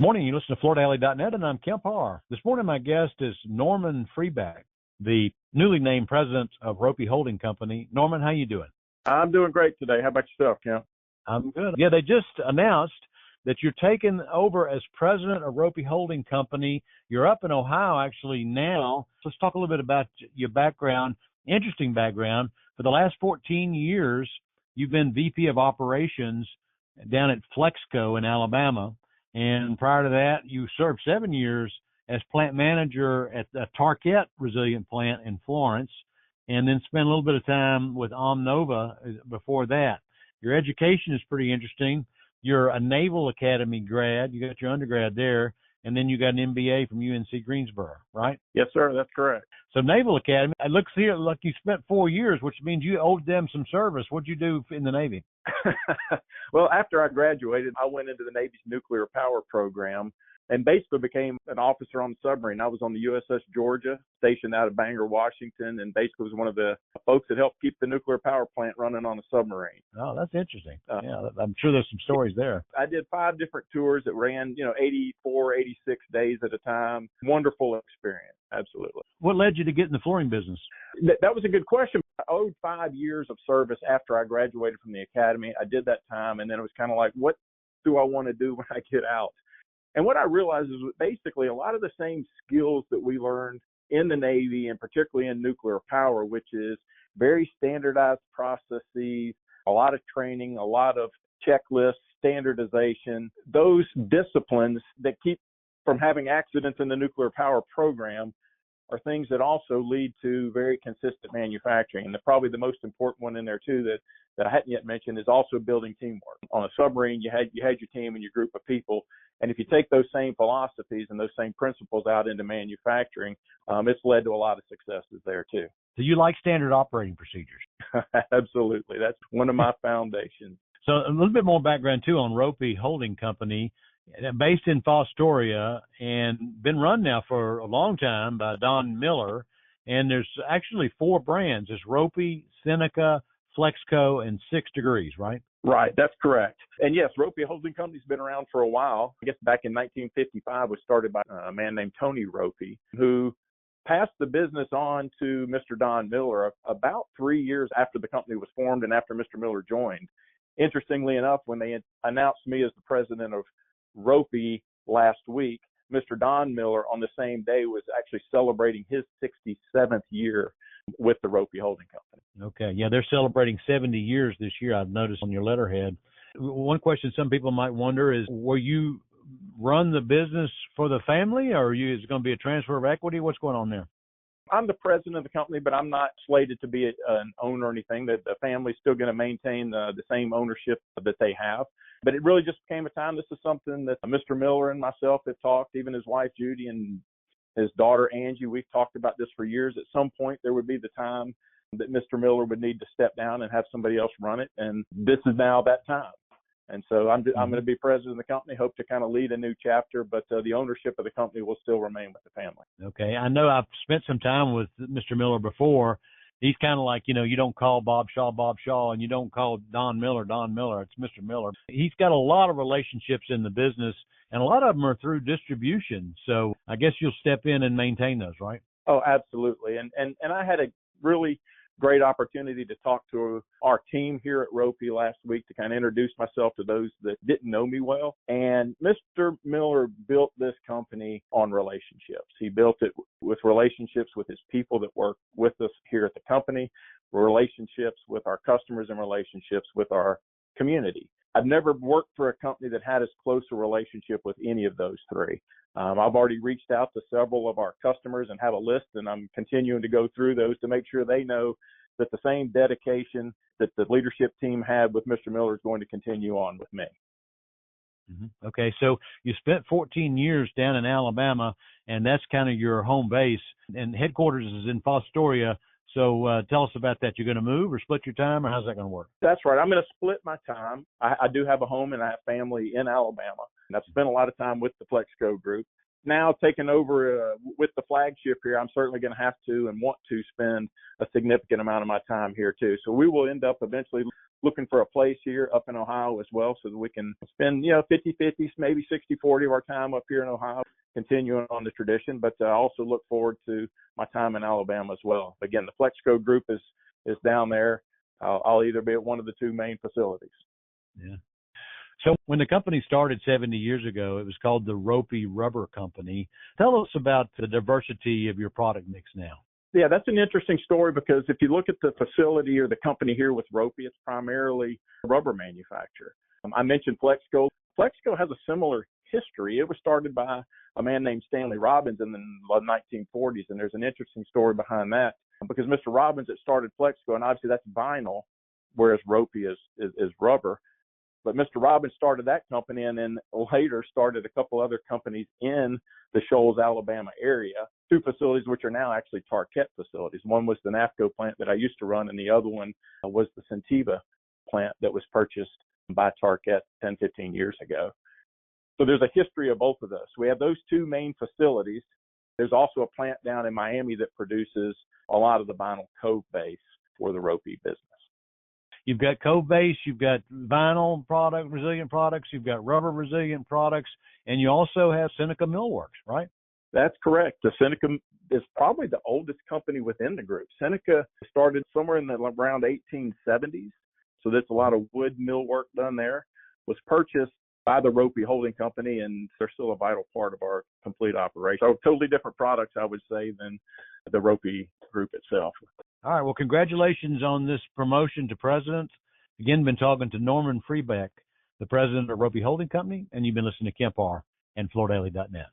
Good morning. You listen to FloorDaily.net, and I'm Kemp Harr. This morning, my guest is Norman Freeback, the newly named president of Roppe Holding Company. Norman, how you doing? I'm doing great today. How about yourself, Kemp? I'm good. Yeah, they just announced that you're taking over as president of Roppe Holding Company. You're up in Ohio actually now. Let's talk a little bit about your background, interesting background. For the last 14 years, you've been VP of Operations down at Flexco in Alabama. And prior to that, you served 7 years as plant manager at the Tarkett Resilient Plant in Florence, and then spent a little bit of time with Omnova before that. Your education is pretty interesting. You're a Naval Academy grad. You got your undergrad there, and then you got an MBA from UNC Greensboro, right? Yes, sir. That's correct. So Naval Academy, it looks here like you spent 4 years, which means you owed them some service. What'd you do in the Navy? Well, after I graduated, I went into the Navy's nuclear power program and basically became an officer on the submarine. I was on the USS Georgia, stationed out of Bangor, Washington, and basically was one of the folks that helped keep the nuclear power plant running on a submarine. Oh, that's interesting. Yeah, I'm sure there's some stories there. I did 5 different tours that ran, 84, 86 days at a time. Wonderful experience. Absolutely. What led you to get in the flooring business? That was a good question. I owed 5 years of service after I graduated from the academy. I did that time, and then it was kind of like, what do I want to do when I get out? And what I realized is basically a lot of the same skills that we learned in the Navy, and particularly in nuclear power, which is very standardized processes, a lot of training, a lot of checklists, standardization, those disciplines that keep from having accidents in the nuclear power program are things that also lead to very consistent manufacturing. And probably the most important one in there too that I hadn't yet mentioned is also building teamwork. On a submarine, you had your team and your group of people. And if you take those same philosophies and those same principles out into manufacturing, it's led to a lot of successes there too. So you like standard operating procedures? Absolutely. That's one of my foundations. So a little bit more background too on Roppe Holding Company, based in Fostoria and been run now for a long time by Don Miller. And there's actually 4 brands. There's Roppe, Seneca, Flexco, and 6 Degrees, right? Right, that's correct. And yes, Roppe Holding Company's been around for a while. I guess back in 1955 was started by a man named Tony Roppe, who passed the business on to Mr. Don Miller about 3 years after the company was formed and after Mr. Miller joined. Interestingly enough, when they announced me as the president of Roppe last week, Mr. Don Miller on the same day was actually celebrating his 67th year with the Roppe Holding Company. Okay. Yeah, they're celebrating 70 years this year, I've noticed on your letterhead. One question some people might wonder is, will you run the business for the family, or is it going to be a transfer of equity? What's going on there? I'm the president of the company, but I'm not slated to be an owner or anything. The family's still going to maintain the same ownership that they have. But it really just became a time. This is something that Mr. Miller and myself have talked, even his wife, Judy, and his daughter, Angie. We've talked about this for years. At some point, there would be the time that Mr. Miller would need to step down and have somebody else run it. And this is now that time. And so I'm going to be president of the company, hope to kind of lead a new chapter, but the ownership of the company will still remain with the family. Okay. I know I've spent some time with Mr. Miller before. He's kind of like, you don't call Bob Shaw, and you don't call Don Miller. It's Mr. Miller. He's got a lot of relationships in the business, and a lot of them are through distribution. So I guess you'll step in and maintain those, right? Oh, absolutely. And I had a really great opportunity to talk to our team here at Roppe last week to kind of introduce myself to those that didn't know me well. And Mr. Miller built this company on relationships. He built it with relationships with his people that work with us here at the company, relationships with our customers, and relationships with our community. I've never worked for a company that had as close a relationship with any of those 3. I've already reached out to several of our customers and have a list, and I'm continuing to go through those to make sure they know that the same dedication that the leadership team had with Mr. Miller is going to continue on with me. Mm-hmm. Okay, so you spent 14 years down in Alabama, and that's kind of your home base, and headquarters is in Fostoria. So tell us about that. You're going to move or split your time, or how's that going to work? That's right. I'm going to split my time. I do have a home and I have family in Alabama, and I've spent a lot of time with the Flexco group. now taking over with the flagship here, I'm certainly going to have to and want to spend a significant amount of my time here too. So we will end up eventually looking for a place here up in Ohio as well, so that we can spend, 50-50, maybe 60-40 of our time up here in Ohio, continuing on the tradition. But I also look forward to my time in Alabama as well. Again, the Flexco group is down there. I'll either be at one of the two main facilities. Yeah. So when the company started 70 years ago, it was called the Roppe Rubber Company. Tell us about the diversity of your product mix now. Yeah, that's an interesting story, because if you look at the facility or the company here with Roppe, it's primarily a rubber manufacturer. I mentioned Flexco. Flexco has a similar history. It was started by a man named Stanley Robbins in the 1940s, and there's an interesting story behind that, because Mr. Robbins had started Flexco, and obviously that's vinyl, whereas Roppe is rubber. But Mr. Robbins started that company, and then later started a couple other companies in the Shoals, Alabama area, two facilities which are now actually Tarkett facilities. One was the NAFCO plant that I used to run, and the other one was the Sentiva plant that was purchased by Tarkett 10, 15 years ago. So there's a history of both of those. We have those two main facilities. There's also a plant down in Miami that produces a lot of the vinyl cove base for the Roppe business. You've got cove base, you've got vinyl product, resilient products, you've got rubber resilient products, and you also have Seneca Millworks, right? That's correct. The Seneca is probably the oldest company within the group. Seneca started somewhere in the around 1870s, so there's a lot of wood millwork done there. Was purchased by the Roppe Holding Company, and they're still a vital part of our complete operation. So totally different products, I would say, than the Roppe group itself. All right. Well, congratulations on this promotion to president. Again, been talking to Norman Freeback, the president of Roppe Holding Company, and you've been listening to Kemp Harr and FloorDaily.net.